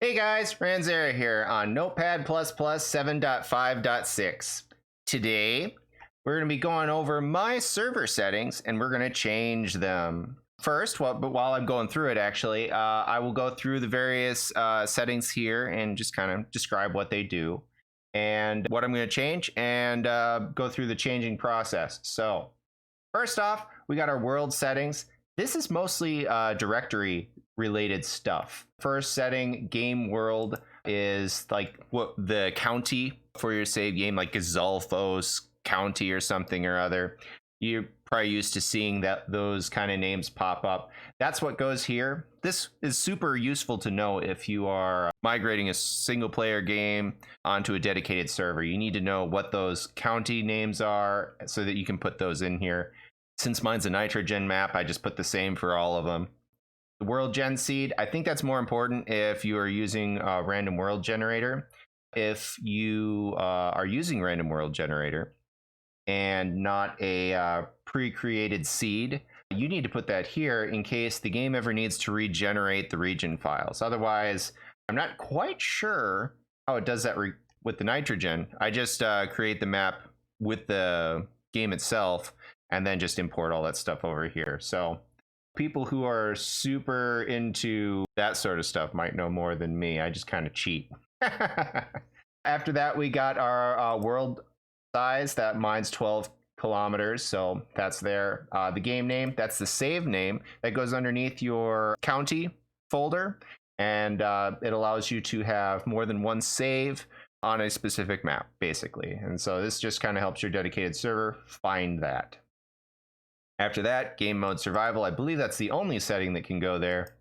Hey guys, Ranzera here on Notepad++ 7.5.6. Today, we're going to be going over my server settings and we're going to change them. First, while I'm going through it actually, I will go through the various settings here and just kind of describe what they do and what I'm going to change and go through the changing process. So, first off, we got our world settings. This is mostly directory related stuff. First setting, game world, is like what the county for your save game, like Gazalfos County or something or other. You're probably used to seeing those kind of names pop up. That's what goes here. This is super useful to know if you are migrating a single player game onto a dedicated server. You need to know what those county names are so that you can put those in here. Since mine's a nitrogen map, I just put the same for all of them. The world gen seed, I think that's more important if you are using a random world generator. If you are using random world generator and not a pre-created seed, you need to put that here in case the game ever needs to regenerate the region files. Otherwise, I'm not quite sure how it does that with the nitrogen. I just create the map with the game itself and then just import all that stuff over here. So people who are super into that sort of stuff might know more than me. I just kind of cheat. After that, we got our world size. That mine's 12 kilometers, so that's there. The game name, that's the save name that goes underneath your county folder, and it allows you to have more than one save on a specific map, basically. And so this just kind of helps your dedicated server find that. After that, game mode survival. I believe that's the only setting that can go there.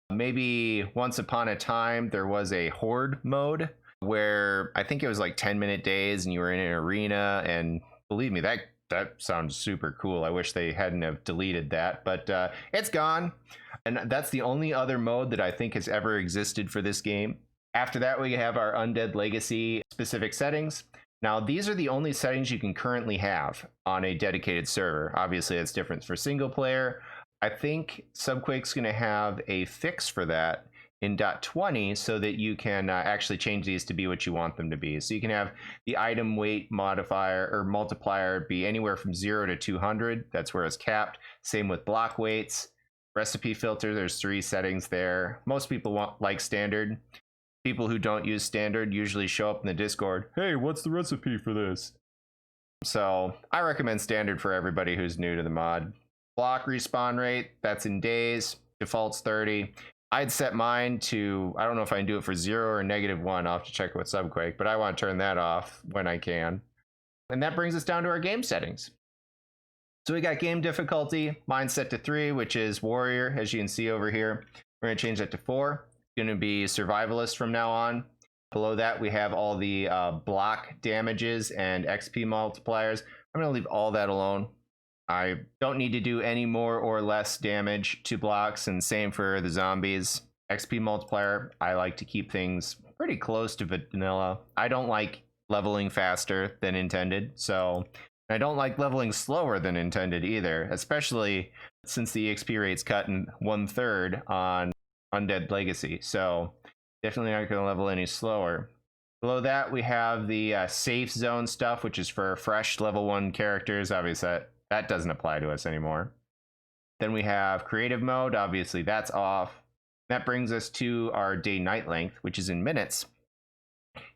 Maybe once upon a time, there was a horde mode where I think it was like 10-minute days and you were in an arena. And believe me, that sounds super cool. I wish they hadn't have deleted that, but it's gone. And that's the only other mode that I think has ever existed for this game. After that, we have our Undead Legacy specific settings. Now, these are the only settings you can currently have on a dedicated server. Obviously, that's different for single player. I think Subquake's going to have a fix for that in .20 so that you can actually change these to be what you want them to be. So you can have the item weight modifier or multiplier be anywhere from 0 to 200. That's where it's capped. Same with block weights. Recipe filter, there's 3 settings there. Most people like standard. People who don't use standard usually show up in the Discord, hey, what's the recipe for this? So I recommend standard for everybody who's new to the mod. Block respawn rate, that's in days, default's 30. I'd set mine to, I don't know if I can do it for 0 or -1, I'll have to check it with Subquake, but I want to turn that off when I can. And that brings us down to our game settings. So we got game difficulty, mine's set to 3, which is warrior, as you can see over here. We're gonna change that to 4. Going to be survivalist from now on. Below that, we have all the block damages and XP multipliers. I'm going to leave all that alone. I don't need to do any more or less damage to blocks, and same for the zombies. XP multiplier, I like to keep things pretty close to vanilla. I don't like leveling faster than intended, so I don't like leveling slower than intended either, especially since the EXP rate's cut in 1/3 on Undead Legacy, so definitely not going to level any slower. Below that, we have the safe zone stuff, which is for fresh level 1 characters. Obviously, that doesn't apply to us anymore. Then we have creative mode. Obviously, that's off. That brings us to our day-night length, which is in minutes.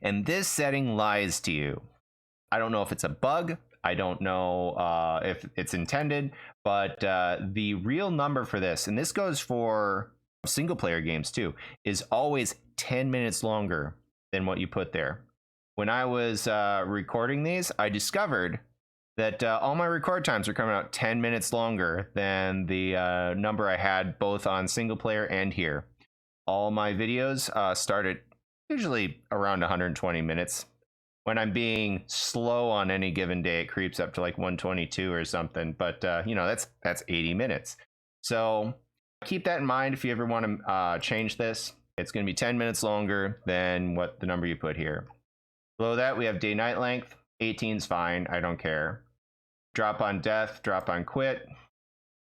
And this setting lies to you. I don't know if it's a bug. I don't know if it's intended, but the real number for this, and this goes for single player games too, is always 10 minutes longer than what you put there. When I was recording these, I discovered that all my record times are coming out 10 minutes longer than the number I had both on single player and here. All my videos start at usually around 120 minutes. When I'm being slow on any given day, it creeps up to like 122 or something, but you know, that's 80 minutes. So keep that in mind if you ever want to change this. It's going to be 10 minutes longer than what the number you put here. Below that, we have day-night length. 18's fine. I don't care. Drop on death, drop on quit.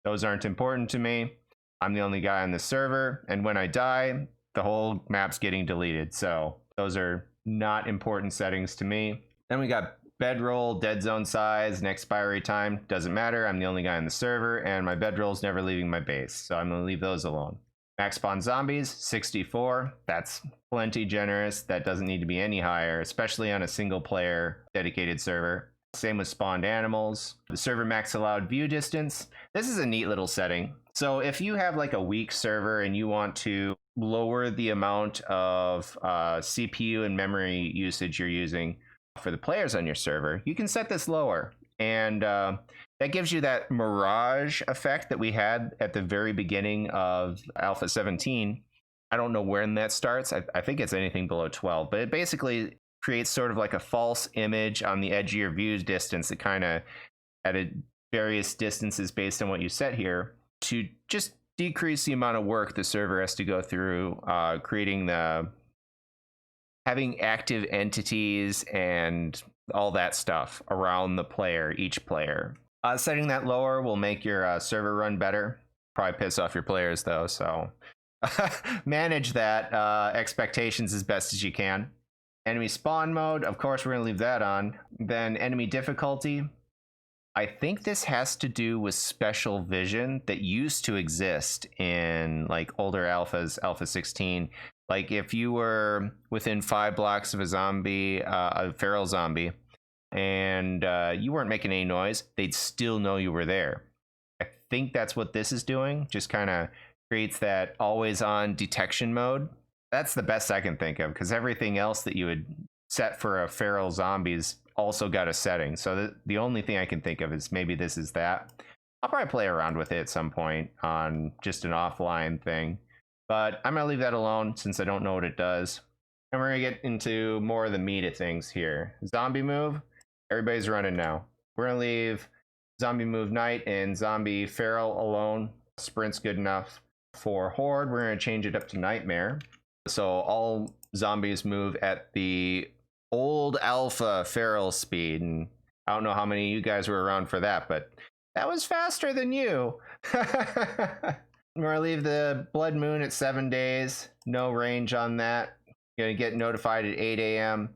Those aren't important to me. I'm the only guy on the server, and when I die, the whole map's getting deleted. So those are not important settings to me. Then we got bedroll, dead zone size, and expiry time. Doesn't matter. I'm the only guy on the server, and my bedroll's never leaving my base. So I'm going to leave those alone. Max spawn zombies, 64. That's plenty generous. That doesn't need to be any higher, especially on a single player dedicated server. Same with spawned animals. The server max allowed view distance. This is a neat little setting. So if you have like a weak server and you want to lower the amount of CPU and memory usage you're using for the players on your server, you can set this lower. And that gives you that mirage effect that we had at the very beginning of Alpha 17. I don't know when that starts. I think it's anything below 12, but it basically creates sort of like a false image on the edge of your view distance that kind of at various distances based on what you set here to just decrease the amount of work the server has to go through having active entities and all that stuff around the player, each player. Setting that lower will make your server run better. Probably piss off your players though, so manage that expectations as best as you can. Enemy spawn mode, of course we're going to leave that on. Then enemy difficulty. I think this has to do with special vision that used to exist in like older alphas, Alpha 16. Like if you were within 5 blocks of a zombie, a feral zombie, and you weren't making any noise, they'd still know you were there. I think that's what this is doing. Just kind of creates that always on detection mode. That's the best I can think of, because everything else that you would set for a feral zombies also got a setting. So the only thing I can think of is maybe this is that. I'll probably play around with it at some point on just an offline thing, but I'm going to leave that alone since I don't know what it does. And we're going to get into more of the meat of things here. Zombie move. Everybody's running now. We're going to leave zombie move night and zombie feral alone. Sprint's good enough. For horde, we're going to change it up to nightmare. So all zombies move at the old alpha feral speed. And I don't know how many of you guys were around for that, but that was faster than you. We're going to leave the blood moon at 7 days. No range on that. Going to get notified at 8 a.m.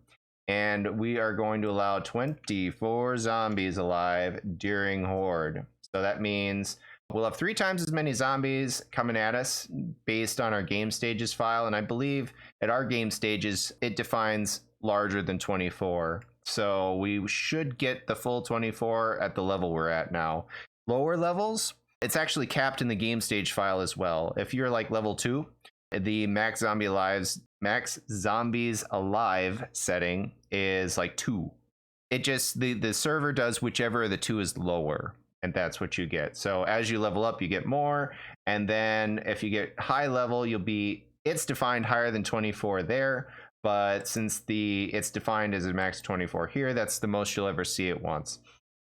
And we are going to allow 24 zombies alive during horde. So that means we'll have 3 times as many zombies coming at us based on our game stages file. And I believe at our game stages, it defines larger than 24. So we should get the full 24 at the level we're at now. Lower levels, it's actually capped in the game stage file as well. If you're like level 2, the max zombies alive setting is like 2. It just, the server does whichever of the 2 is lower. And that's what you get. So as you level up, you get more. And then if you get high level, it's defined higher than 24 there. But since it's defined as a max 24 here, that's the most you'll ever see at once.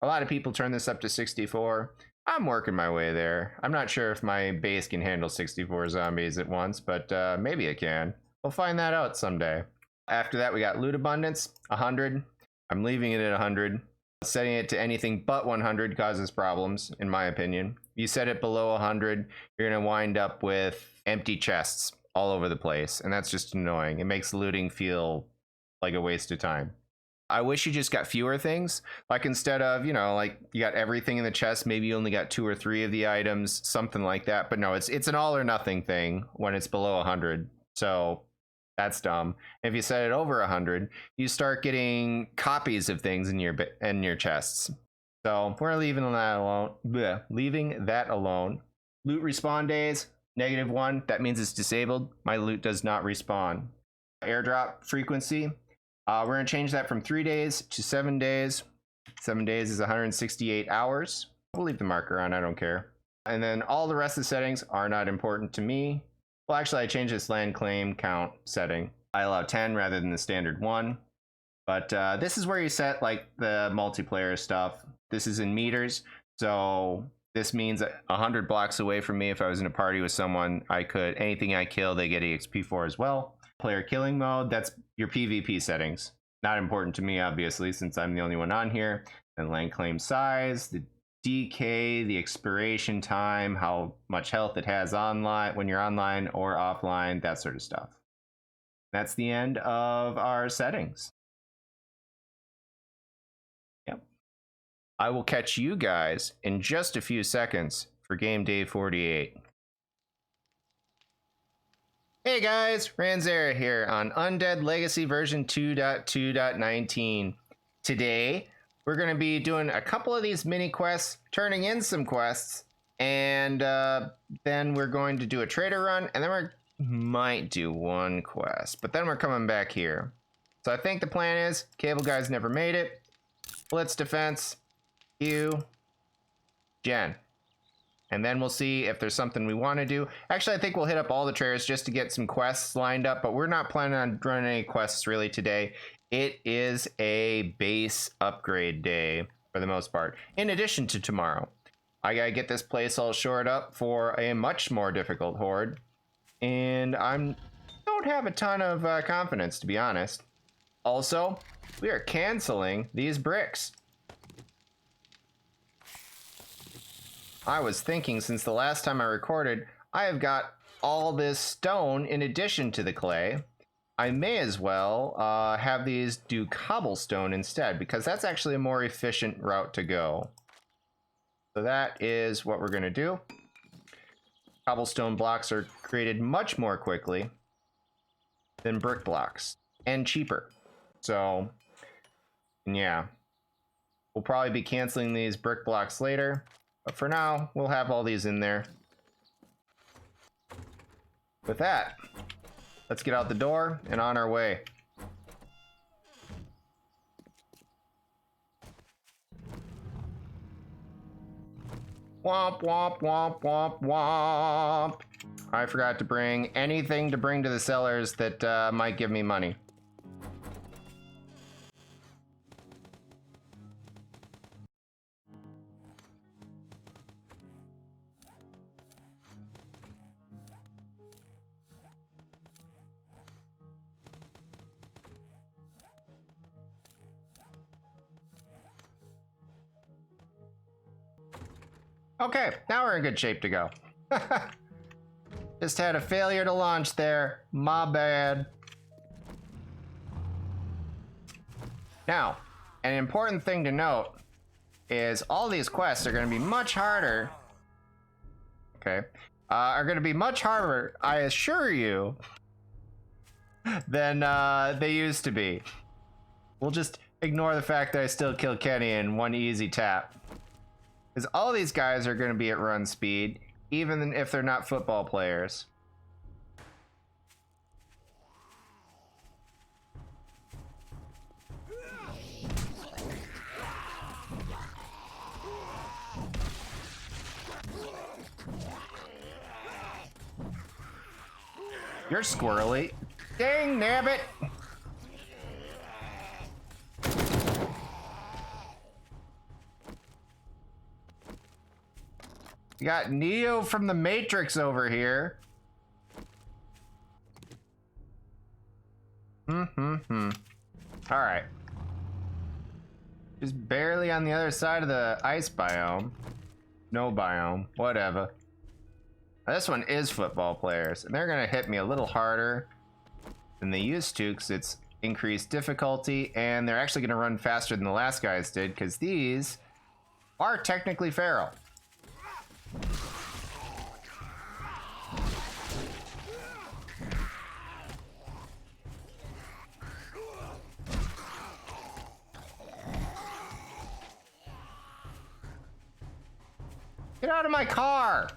A lot of people turn this up to 64. I'm working my way there. I'm not sure if my base can handle 64 zombies at once, but maybe it can. We'll find that out someday. After that, we got loot abundance, 100. I'm leaving it at 100. Setting it to anything but 100 causes problems, in my opinion. If you set it below 100, you're going to wind up with empty chests all over the place, and that's just annoying. It makes looting feel like a waste of time. I wish you just got fewer things. Like instead of, like you got everything in the chest, maybe you only got 2 or 3 of the items, something like that. But no, it's an all or nothing thing when it's below 100. So that's dumb. If you set it over 100, you start getting copies of things in your chests. So we're leaving that alone. Blech, leaving that alone. Loot respawn days, -1. That means it's disabled. My loot does not respawn. Airdrop frequency. We're going to change that from 3 days to 7 days. 7 days is 168 hours. We'll leave the marker on. I don't care. And then all the rest of the settings are not important to me. Well, actually, I changed this land claim count setting. I allow 10 rather than the standard 1. But this is where you set like the multiplayer stuff. This is in meters. So this means 100 blocks away from me, if I was in a party with someone, anything I kill, they get EXP for as well. Player killing mode, that's your PvP settings. Not important to me, obviously, since I'm the only one on here. And land claim size, the DK, the expiration time, how much health it has online when you're online or offline, that sort of stuff. That's the end of our settings. Yep. I will catch you guys in just a few seconds for game day 48. Hey guys, Ranzera here on Undead Legacy version 2.2.19. Today, we're going to be doing a couple of these mini quests, turning in some quests, and then we're going to do a trader run, and then we might do one quest, but then we're coming back here. So I think the plan is, Cable Guy's never made it, Blitz Defense, Hugh, Jen. And then we'll see if there's something we want to do. Actually, I think we'll hit up all the traders just to get some quests lined up, but we're not planning on running any quests really today. It is a base upgrade day for the most part. In addition to tomorrow, I gotta get this place all shored up for a much more difficult horde. And I don't have a ton of confidence, to be honest. Also, we are canceling these bricks. I was thinking since the last time I recorded, I have got all this stone in addition to the clay. I may as well have these do cobblestone instead, because that's actually a more efficient route to go. So that is what we're going to do. Cobblestone blocks are created much more quickly than brick blocks, and cheaper. So, yeah. We'll probably be canceling these brick blocks later. But for now, we'll have all these in there. With that, let's get out the door and on our way. Womp, womp, womp, womp, womp. I forgot to bring anything to bring to the sellers that might give me money. Okay, now we're in good shape to go. Just had a failure to launch there. My bad. Now, an important thing to note is all these quests are going to be much harder. Okay. Are going to be much harder, I assure you, than they used to be. We'll just ignore the fact that I still killed Kenny in one easy tap. Because all these guys are going to be at run speed, even if they're not football players. You're squirrely. Dang nabbit! You got Neo from the Matrix over here. Alright. Just barely on the other side of the ice biome. No biome. Whatever. This one is football players, and they're going to hit me a little harder than they used to because it's increased difficulty, and they're actually going to run faster than the last guys did because these are technically feral. Get out of my car!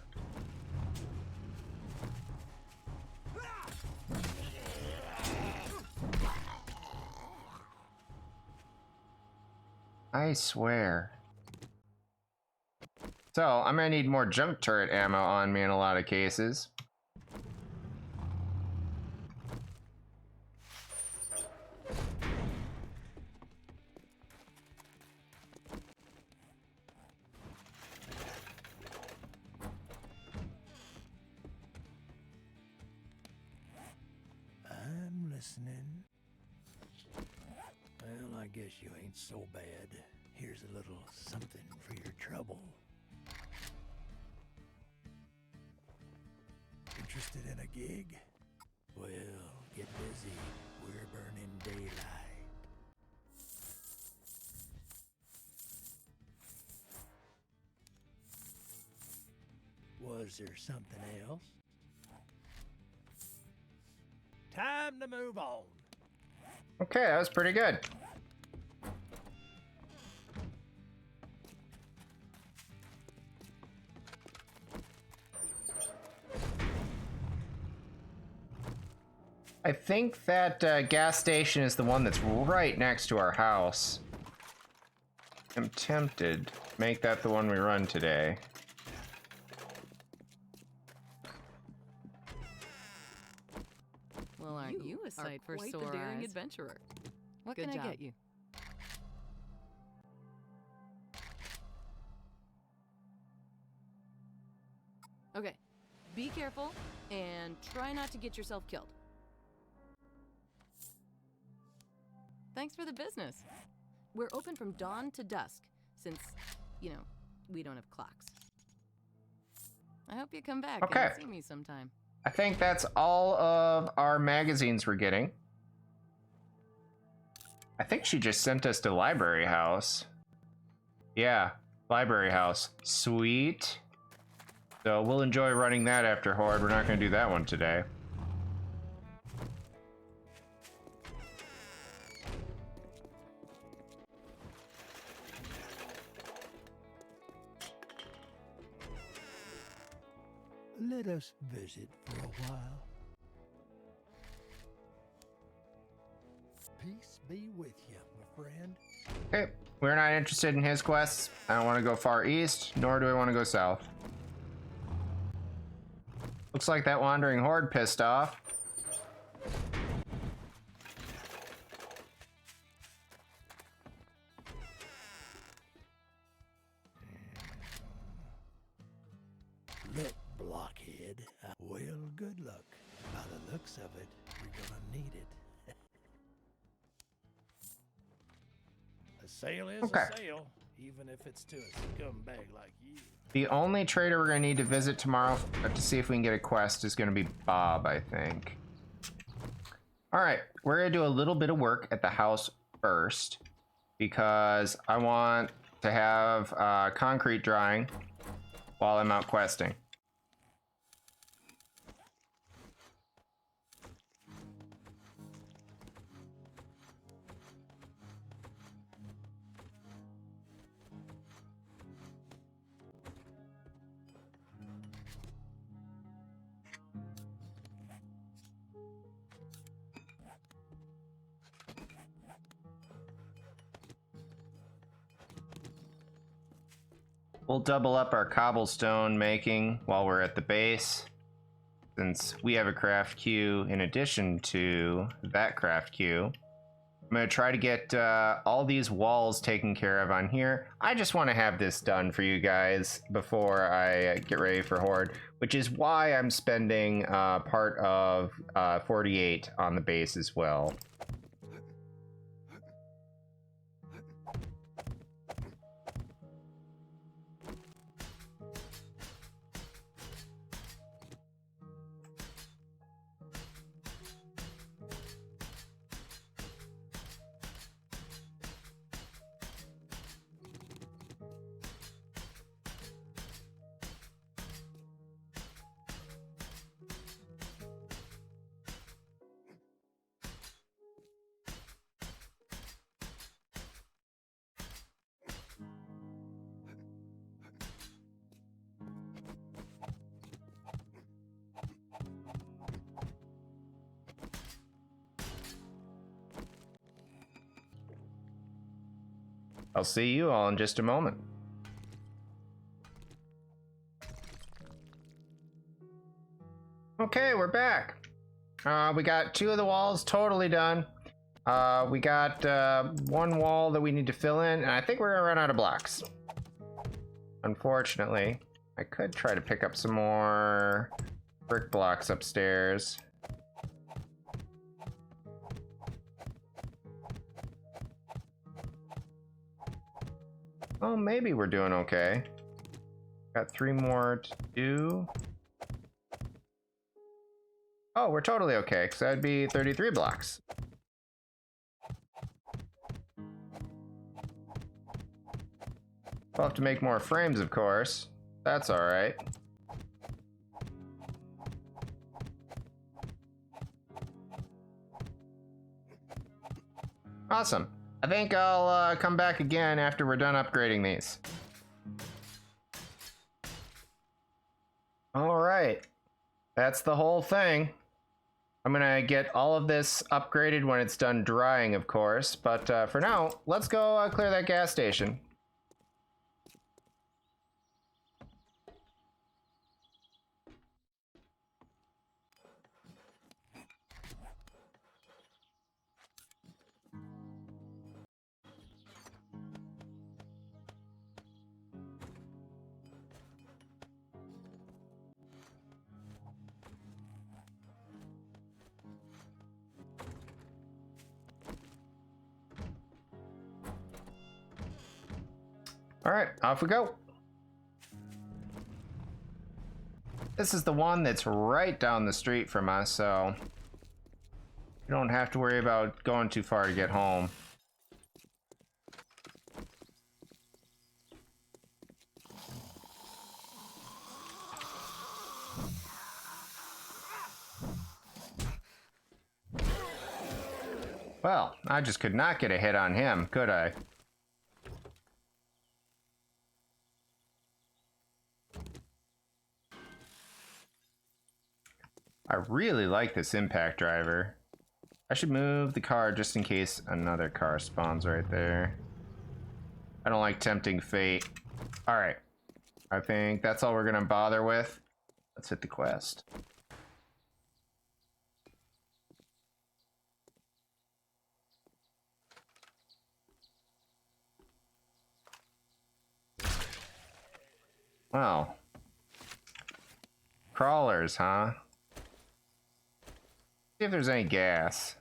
I swear. So, I'm gonna need more jump turret ammo on me in a lot of cases. I'm listening. Well, I guess you ain't so bad. Here's a little something for your trouble. Interested in a gig? Well, get busy. We're burning daylight. Was there something else? Time to move on. Okay, that was pretty good. I think that gas station is the one that's right next to our house. I'm tempted to make that the one we run today. Well, aren't you a sight for quite sore the daring eyes? adventurer. What Good can job. I get you? Okay, be careful and try not to get yourself killed. Thanks for the business. We're open from dawn to dusk since, you know, we don't have clocks. I hope you come back Okay. and see me sometime. I think that's all of our magazines we're getting. I think she just sent us to Library House. Yeah, Library House. Sweet. So we'll enjoy running that after Horde. We're not going to do that one today. Let us visit for a while. Peace be with you, my friend. Okay, we're not interested in his quests. I don't want to go far east, nor do I want to go south. Looks like that wandering horde pissed off. Look, blockhead. Well, good luck. By the looks of it, you're gonna need it. A sale is Okay. a sale, even if it's to a scumbag like you. The only trader we're going to need to visit tomorrow to see if we can get a quest is going to be Bob, I think. All right, we're going to do a little bit of work at the house first because I want to have concrete drying while I'm out questing. We'll double up our cobblestone making while we're at the base, since we have a craft queue in addition to that craft queue. I'm going to try to get all these walls taken care of on here. I just want to have this done for you guys before I get ready for Horde, which is why I'm spending part of 48 on the base as well. I'll see you all in just a moment. Okay, we're back. We got 2 of the walls totally done. We got 1 wall that we need to fill in, and I think we're gonna run out of blocks. Unfortunately, I could try to pick up some more brick blocks upstairs. Oh, maybe we're doing okay. Got 3 more to do. Oh, we're totally okay, because that'd be 33 blocks. We'll have to make more frames, of course. That's alright. Awesome. I think I'll come back again after we're done upgrading these. Alright. That's the whole thing. I'm gonna get all of this upgraded when it's done drying, of course. But for now, let's go clear that gas station. All right, off we go. This is the one that's right down the street from us, so you don't have to worry about going too far to get home. Well, I just could not get a hit on him, could I? I really like this impact driver. I should move the car just in case another car spawns right there. I don't like tempting fate. All right, I think that's all we're gonna bother with. Let's hit the quest. Wow. Crawlers, huh? See if there's any gas.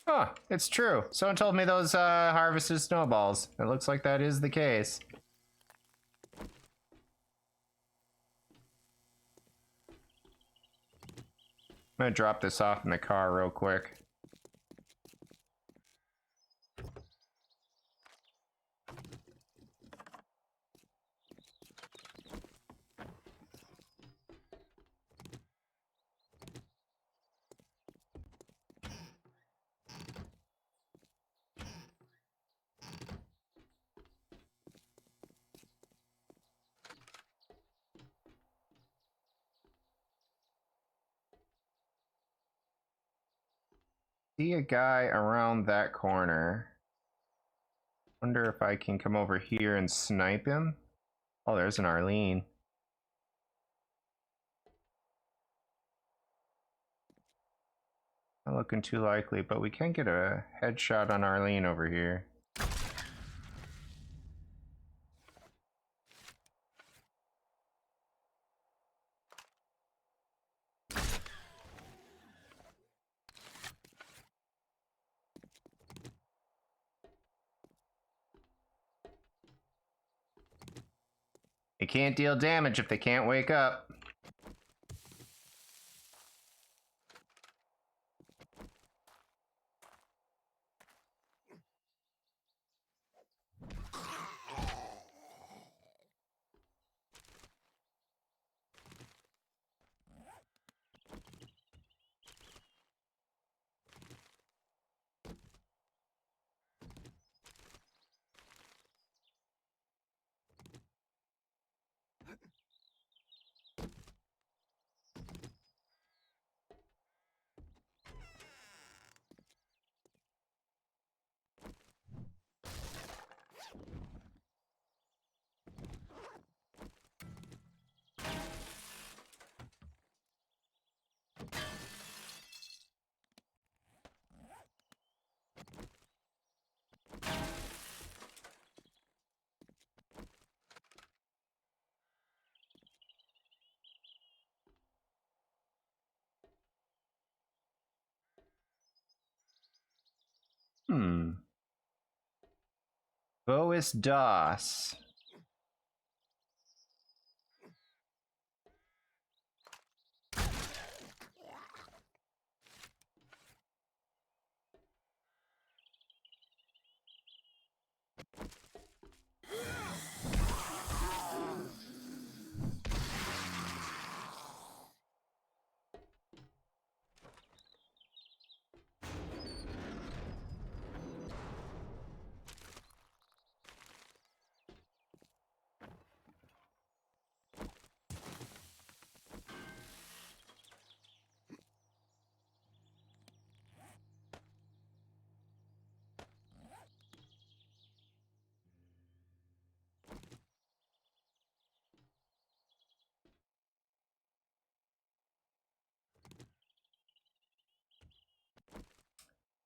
Huh, it's true. Someone told me those harvested snowballs. It looks like that is the case. I'm gonna drop this off in the car real quick. See a guy around that corner. Wonder if I can come over here and snipe him. Oh, there's an Arlene. Not looking too likely, but we can get a headshot on Arlene over here. They can't deal damage if they can't wake up. Bois DOS.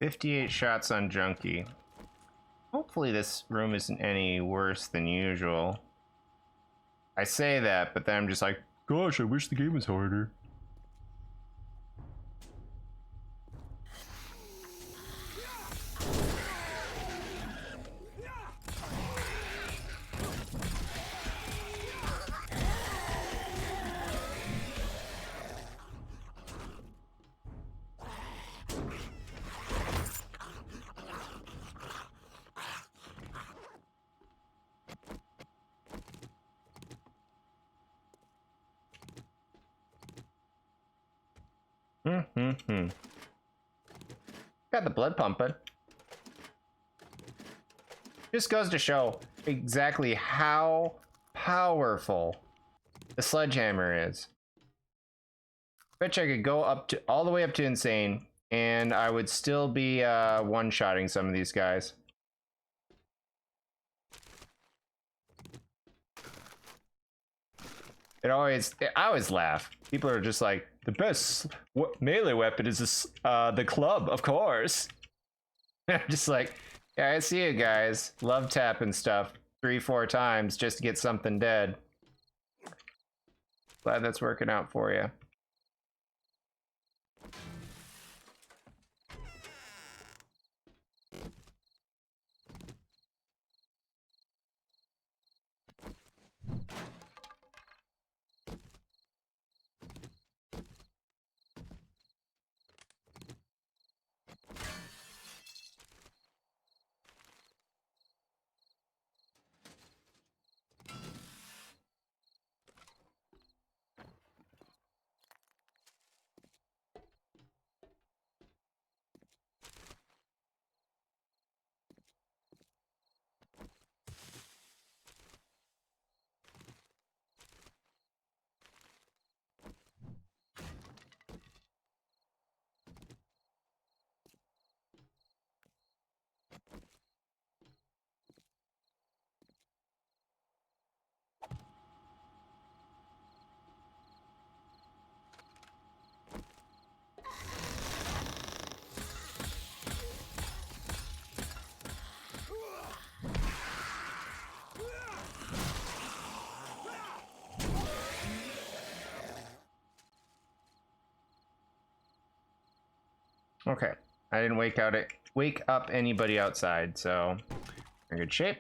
"58 shots on Junkie." Hopefully this room isn't any worse than usual. I say that, but then I'm just like, gosh, I wish the game was harder. Got the blood pumping. Just goes to show exactly how powerful the sledgehammer is. Bet you I could go up to all the way up to insane, and I would still be one-shotting some of these guys. I always laugh. People are just like, the best melee weapon is this, the club, of course. I'm just like, yeah, I see you guys. Love tapping stuff 3-4 times just to get something dead. Glad that's working out for you. Okay, I didn't wake up anybody outside, so we're in good shape.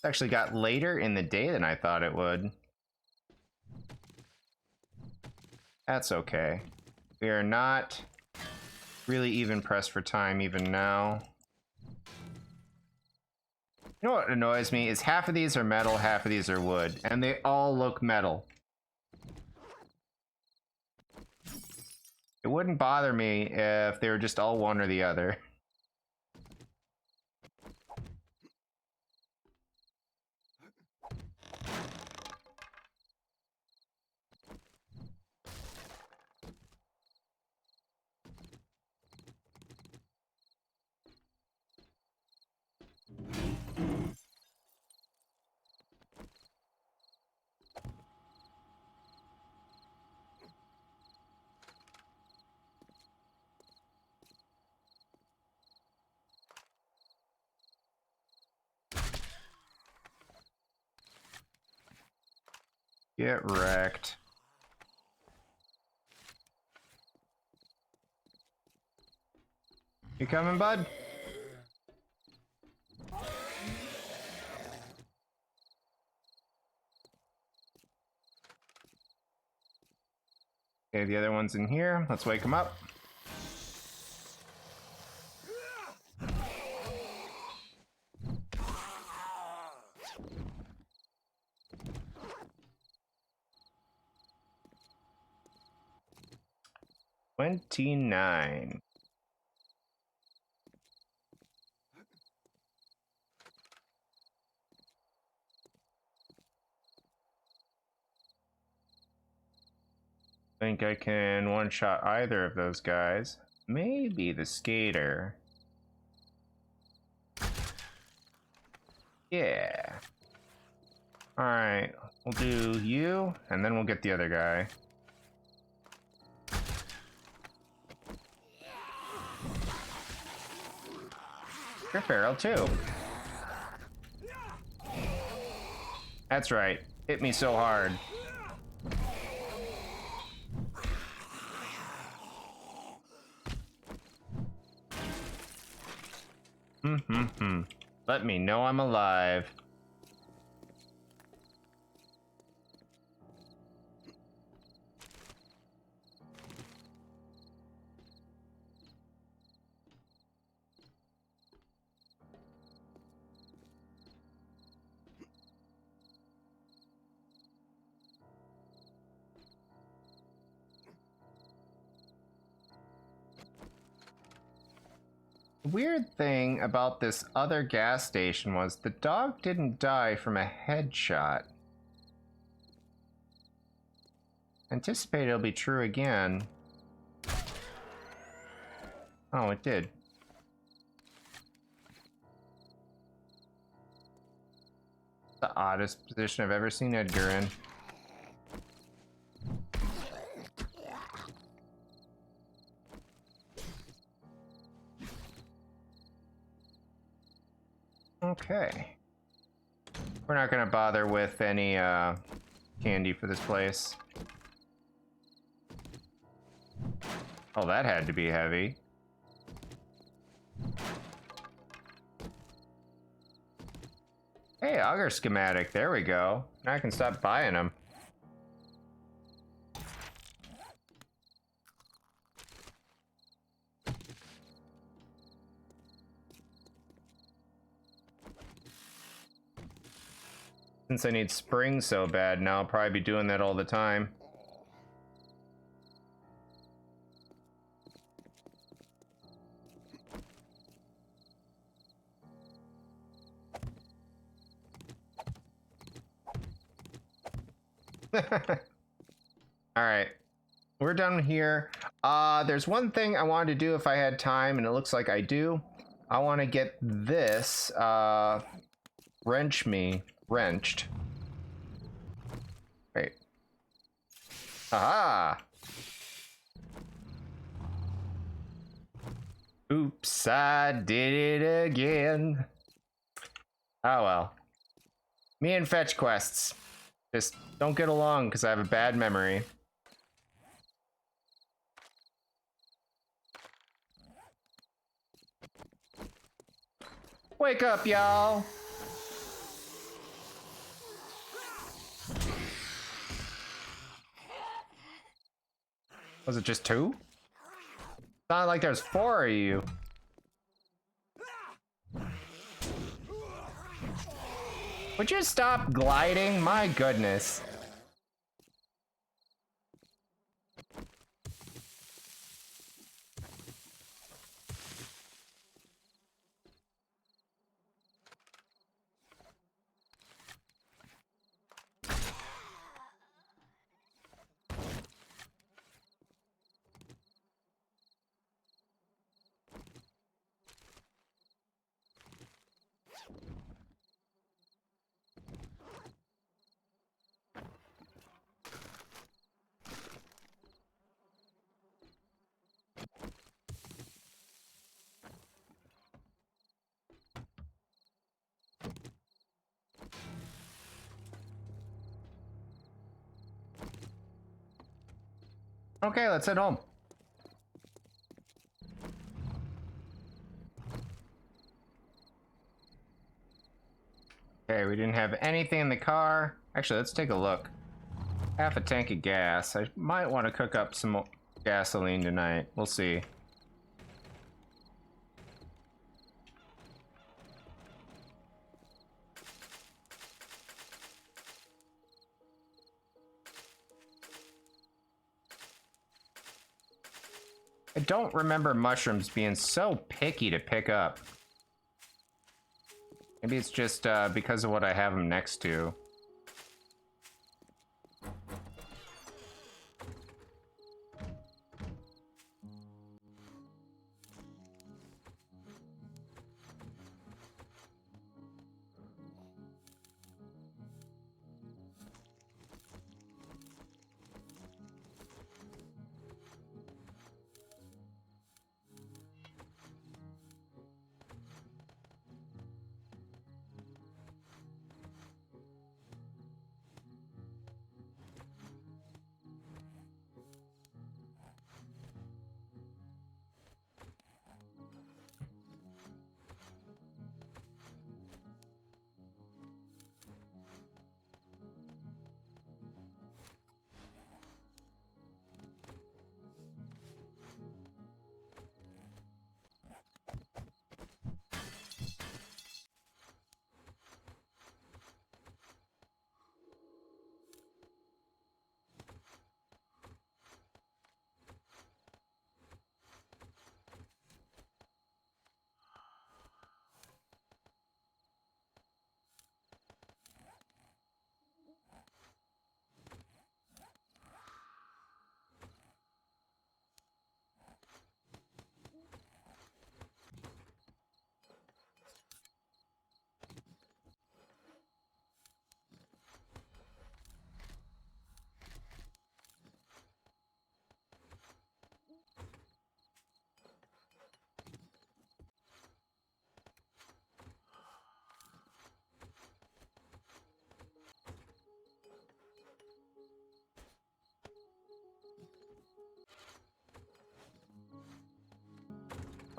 Actually got later in the day than I thought it would. That's okay. We are not really even pressed for time even now. You know what annoys me is half of these are metal, half of these are wood, and they all look metal. It wouldn't bother me if they were just all one or the other. Get wrecked. You coming, bud? Okay, the other one's in here. Let's wake him up. $29. Think I can one-shot either of those guys. Maybe the skater. Yeah. Alright, we'll do you, and then we'll get the other guy. You're feral too. That's right. Hit me so hard. Let me know I'm alive. The weird thing about this other gas station was the dog didn't die from a headshot. Anticipate it'll be true again. Oh, it did. The oddest position I've ever seen Edgar in. Okay. We're not gonna bother with any candy for this place. Oh, that had to be heavy. Hey, auger schematic. There we go. Now I can stop buying them. Since I need spring so bad now, I'll probably be doing that all the time. Alright. We're done here. There's one thing I wanted to do if I had time, and it looks like I do. I want to get this wrenched. Wait. Aha! Oops, I did it again. Oh well. Me and fetch quests just don't get along because I have a bad memory. Wake up, y'all! Was it just two? Sounded like there's 4 of you. Would you stop gliding? My goodness. Okay, let's head home. Okay, we didn't have anything in the car. Actually, let's take a look. Half a tank of gas. I might want to cook up some gasoline tonight. We'll see. I don't remember mushrooms being so picky to pick up. Maybe it's just because of what I have them next to.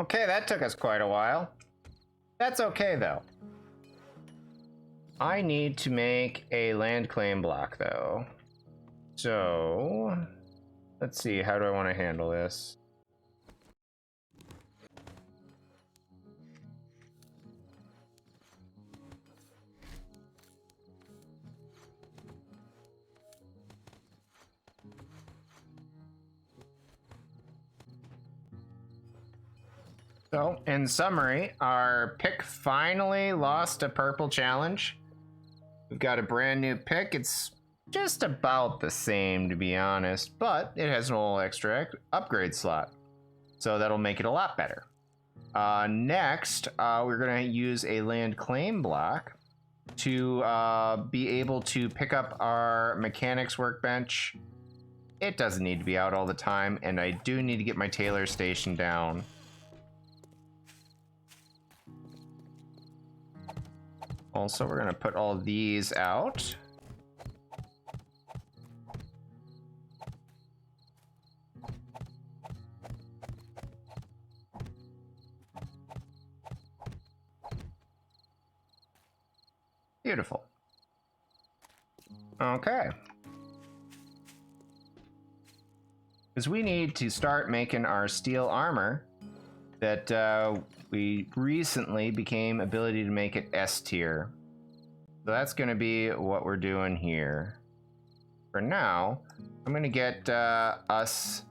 Okay, that took us quite a while. That's okay, though. I need to make a land claim block, though. So, let's see, how do I want to handle this? So, in summary, our pick finally lost a purple challenge. We've got a brand new pick. It's just about the same, to be honest, but it has an Ore Extractor upgrade slot. So that'll make it a lot better. Next, we're going to use a land claim block to be able to pick up our mechanics workbench. It doesn't need to be out all the time, and I do need to get my tailor station down. Also, we're going to put all these out. Beautiful. Okay. Because we need to start making our steel armor that we recently became ability to make it S tier. So that's going to be what we're doing here. For now, I'm going to get us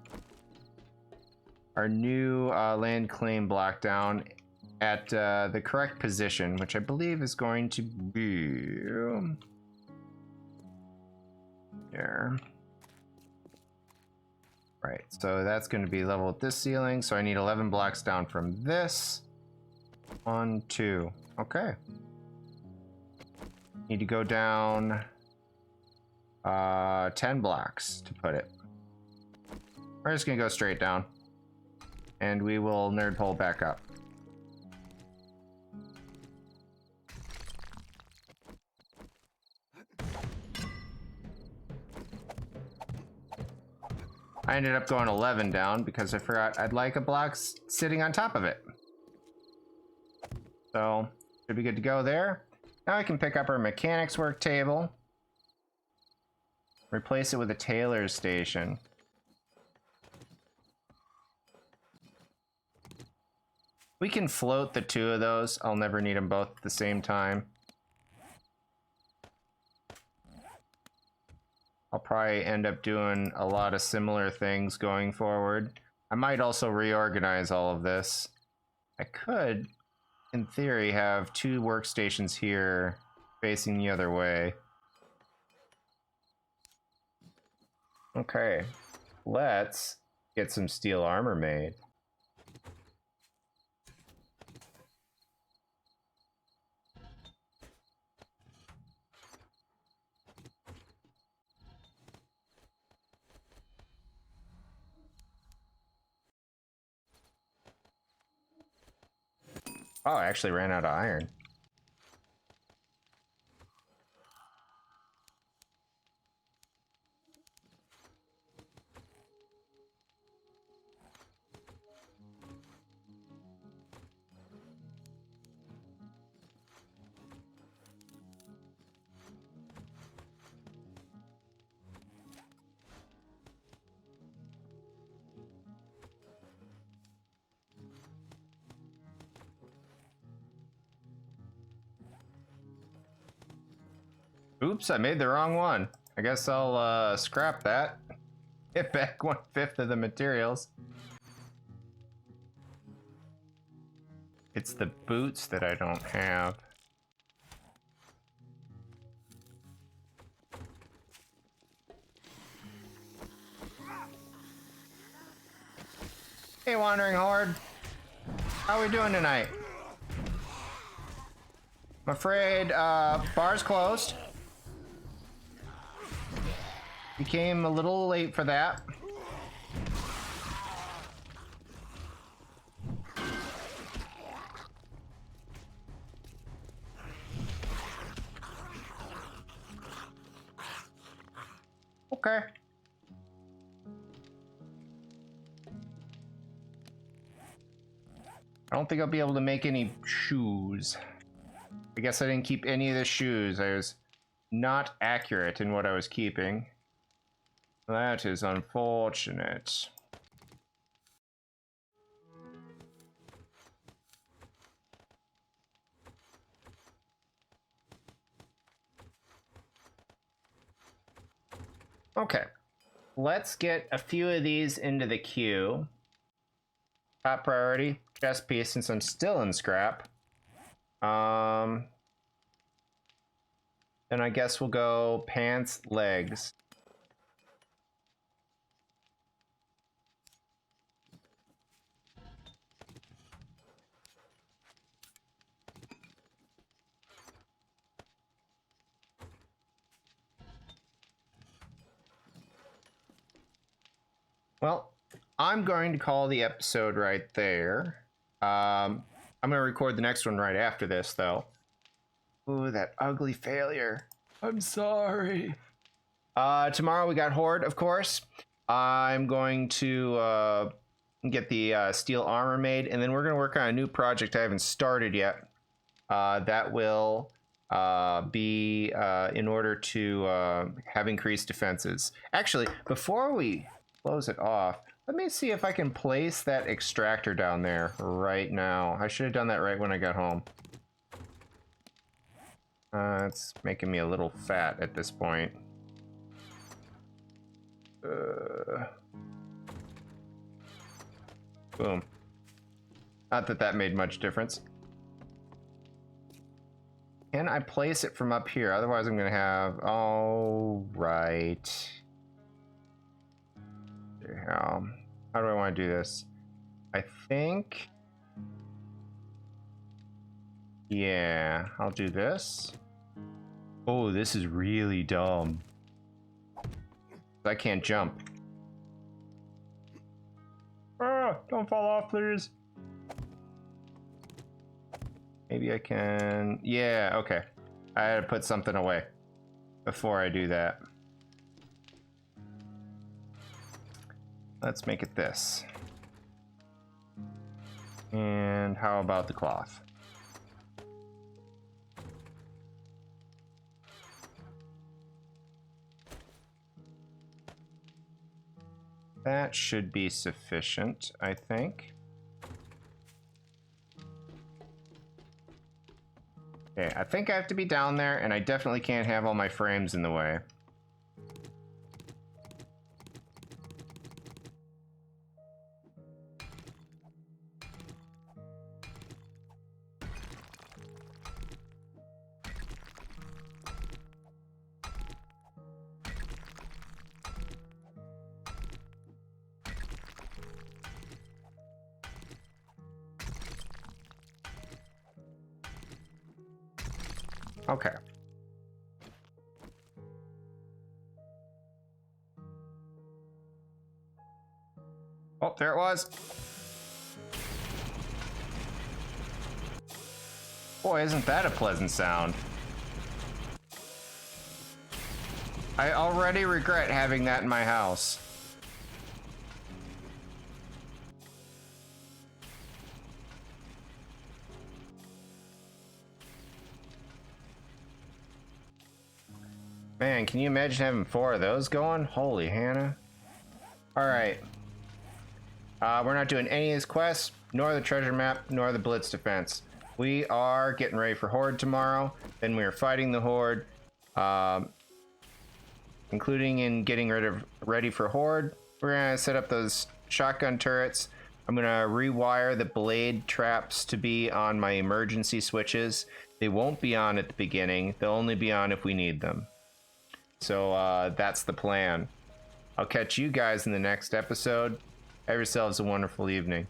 our new land claim block down at the correct position, which I believe is going to be there. Right, so that's going to be level with this ceiling, so I need 11 blocks down from this. 1, 2. Okay. Need to go down 10 blocks to put it. We're just going to go straight down, and we will nerd pole back up. I ended up going 11 down because I forgot I'd like a block sitting on top of it. So, should be good to go there. Now I can pick up our mechanics work table. Replace it with a tailor's station. We can float the two of those. I'll never need them both at the same time. I'll probably end up doing a lot of similar things going forward. I might also reorganize all of this. I could, in theory, have two workstations here facing the other way. Okay, let's get some steel armor made. Oh, I actually ran out of iron. Oops, I made the wrong one. I guess I'll scrap that. Get back 1/5 of the materials. It's the boots that I don't have. Hey, Wandering Horde. How we doing tonight? I'm afraid bar's closed. You came a little late for that. Okay. I don't think I'll be able to make any shoes. I guess I didn't keep any of the shoes. I was not accurate in what I was keeping. That is unfortunate. Okay, let's get a few of these into the queue. Top priority, chest piece, since I'm still in scrap. Then I guess we'll go pants, legs. Well, I'm going to call the episode right there. I'm going to record the next one right after this, though. Ooh, that ugly failure. I'm sorry. Tomorrow we got Horde, of course. I'm going to get the steel armor made, and then we're going to work on a new project I haven't started yet. That will be in order to have increased defenses. Actually, before we close it off, let me see if I can place that extractor down there right now. I should have done that right when I got home. It's making me a little fat at this point. Boom. Not that that made much difference. Can I place it from up here? Otherwise I'm gonna have... Oh, right. How do I want to do this? I think... Yeah, I'll do this. Oh, this is really dumb. I can't jump. Ah, don't fall off, please. Maybe I can... Yeah, okay. I had to put something away before I do that. let's make it this. And how about the cloth? That should be sufficient, I think. Okay, I think I have to be down there, and I definitely can't have all my frames in the way. Okay. Oh, there it was. Boy, isn't that a pleasant sound. I already regret having that in my house. Man, can you imagine having 4 of those going? Holy Hannah. Alright. We're not doing any of these quests, nor the treasure map, nor the blitz defense. We are getting ready for Horde tomorrow. Then we are fighting the Horde. Including in getting ready for Horde. We're going to set up those shotgun turrets. I'm going to rewire the blade traps to be on my emergency switches. They won't be on at the beginning. They'll only be on if we need them. So that's the plan. I'll catch you guys in the next episode. Have yourselves a wonderful evening.